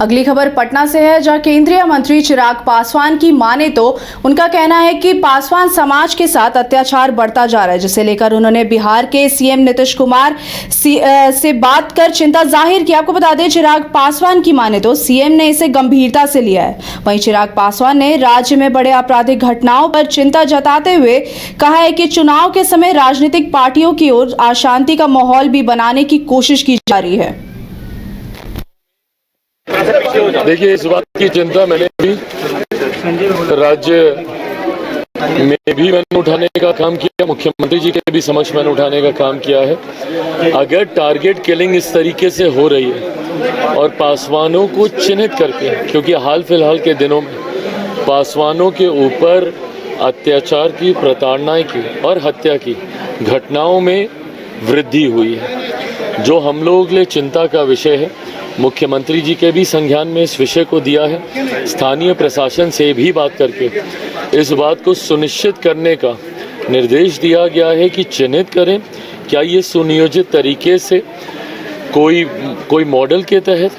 अगली खबर पटना से है, जहां केंद्रीय मंत्री चिराग पासवान की माने तो उनका कहना है कि पासवान समाज के साथ अत्याचार बढ़ता जा रहा है, जिसे लेकर उन्होंने बिहार के सीएम नीतीश कुमार से बात कर चिंता जाहिर की। आपको बता दें, चिराग पासवान की माने तो सीएम ने इसे गंभीरता से लिया है। वहीं चिराग पासवान ने राज्य में बड़े आपराधिक घटनाओं पर चिंता जताते हुए कहा है कि चुनाव के समय राजनीतिक पार्टियों की ओर अशांति का माहौल भी बनाने की कोशिश की जा रही है। देखिए, इस बात की चिंता मैंने भी राज्य में भी मैंने उठाने का काम किया, मुख्यमंत्री जी के भी समक्ष मैंने उठाने का काम किया है। अगर टारगेट किलिंग इस तरीके से हो रही है और पासवानों को चिन्हित करके, क्योंकि हाल फिलहाल के दिनों में पासवानों के ऊपर अत्याचार की, प्रताड़ना की और हत्या की घटनाओं में वृद्धि हुई है, जो हम लोगों के लिए चिंता का विषय है। मुख्यमंत्री जी के भी संज्ञान में इस विषय को दिया है। स्थानीय प्रशासन से भी बात करके इस बात को सुनिश्चित करने का निर्देश दिया गया है कि चिन्हित करें क्या ये सुनियोजित तरीके से कोई मॉडल के तहत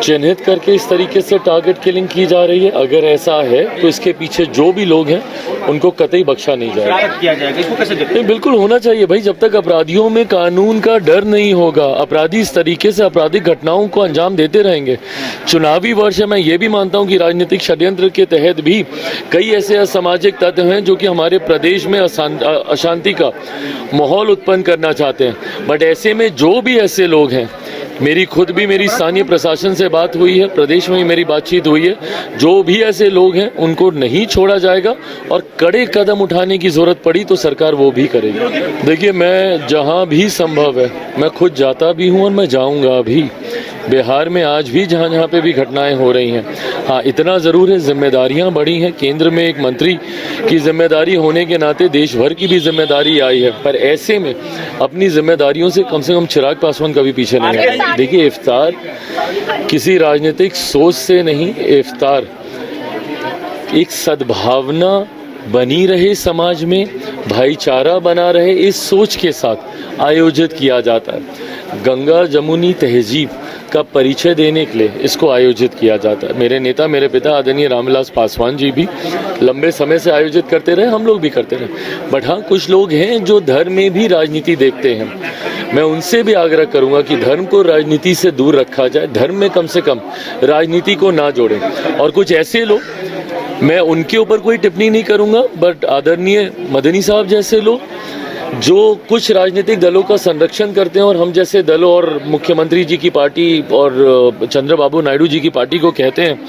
चिन्हित करके इस तरीके से टारगेट किलिंग की जा रही है। अगर ऐसा है तो इसके पीछे जो भी लोग हैं उनको कतई बख्शा नहीं जाएगा। इसको कैसे नहीं, बिल्कुल होना चाहिए भाई। जब तक अपराधियों में कानून का डर नहीं होगा, अपराधी इस तरीके से आपराधिक घटनाओं को अंजाम देते रहेंगे। चुनावी वर्ष है, मैं ये भी मानता हूँ कि राजनीतिक षड्यंत्र के तहत भी कई ऐसे असामाजिक तत्व हैं जो कि हमारे प्रदेश में अशांति का माहौल उत्पन्न करना चाहते हैं। बट ऐसे में जो भी ऐसे लोग हैं, मेरी खुद भी मेरी स्थानीय प्रशासन से बात हुई है, प्रदेश में ही मेरी बातचीत हुई है, जो भी ऐसे लोग हैं उनको नहीं छोड़ा जाएगा और कड़े कदम उठाने की जरूरत पड़ी तो सरकार वो भी करेगी। देखिए, मैं जहां भी संभव है मैं खुद जाता भी हूं और मैं जाऊंगा भी। बिहार में आज भी जहां जहां पे भी घटनाएं हो रही हैं, हाँ इतना ज़रूर है, जिम्मेदारियां बढ़ी हैं। केंद्र में एक मंत्री की जिम्मेदारी होने के नाते देश भर की भी जिम्मेदारी आई है, पर ऐसे में अपनी जिम्मेदारियों से कम चिराग पासवान कभी पीछे नहीं है। देखिए, इफ्तार किसी राजनीतिक सोच से नहीं, इफ्तार एक सद्भावना बनी रहे, समाज में भाईचारा बना रहे, इस सोच के साथ आयोजित किया जाता है। गंगा जमुनी तहजीब का परिचय देने के लिए इसको आयोजित किया जाता है। मेरे नेता, मेरे पिता आदरणीय रामविलास पासवान जी भी लंबे समय से आयोजित करते रहे, हम लोग भी करते रहे। बट हाँ, कुछ लोग हैं जो धर्म में भी राजनीति देखते हैं। मैं उनसे भी आग्रह करूंगा कि धर्म को राजनीति से दूर रखा जाए, धर्म में कम से कम राजनीति को ना जोड़ें। और कुछ ऐसे लोग, मैं उनके ऊपर कोई टिप्पणी नहीं करूंगा, बट आदरणीय मदनी साहब जैसे लोग जो कुछ राजनीतिक दलों का संरक्षण करते हैं और हम जैसे दलों और मुख्यमंत्री जी की पार्टी और चंद्रबाबू नायडू जी की पार्टी को कहते हैं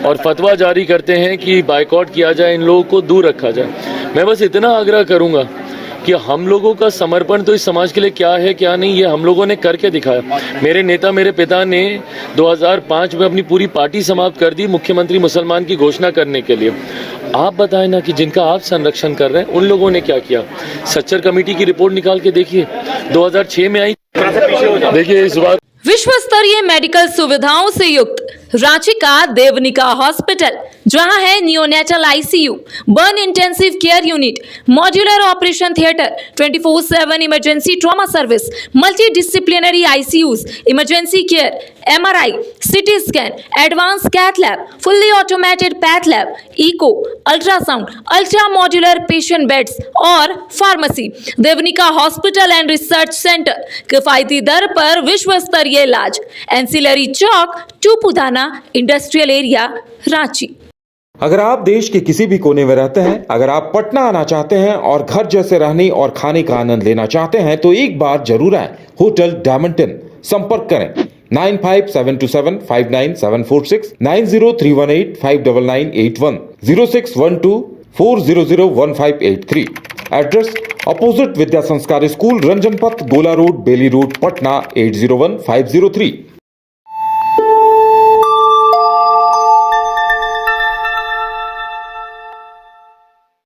और फतवा जारी करते हैं कि बायकॉट किया जाए, इन लोगों को दूर रखा जाए। मैं बस इतना आग्रह करूंगा कि हम लोगों का समर्पण तो इस समाज के लिए क्या है क्या नहीं, ये हम लोगों ने करके दिखाया। मेरे नेता, मेरे पिता ने 2005 में अपनी पूरी पार्टी समाप्त कर दी मुख्यमंत्री मुसलमान की घोषणा करने के लिए। आप बताएं ना कि जिनका आप संरक्षण कर रहे हैं उन लोगों ने क्या किया। सच्चर कमेटी की रिपोर्ट निकाल के देखिए, 2006 में आई। देखिए, इस बात विश्व स्तरीय मेडिकल सुविधाओं से युक्त रांची का देवनिका हॉस्पिटल, जहां है neonatal ICU, burn intensive care unit, modular operation theatre, 24/7 emergency trauma service, multi disciplinary ICUs, emergency care, MRI, CT scan, advance cath lab, fully automated path lab, echo, ultrasound, ultra modular patient beds और pharmacy. Devnika hospital and research centre, किफायती दर पर विश्व स्तरीय इलाज, ancillary Chowk, Tupudana industrial area, Ranchi. अगर आप देश के किसी भी कोने में रहते हैं, अगर आप पटना आना चाहते हैं और घर जैसे रहने और खाने का आनंद लेना चाहते हैं तो एक बार जरूर आए होटल डायमंटन। संपर्क करें 9572759746, 9031859981, 0612400158 एड्रेस अपोजिट विद्या संस्कार स्कूल, रंजन पथ, गोला रोड, बेली रोड, पटना 801503।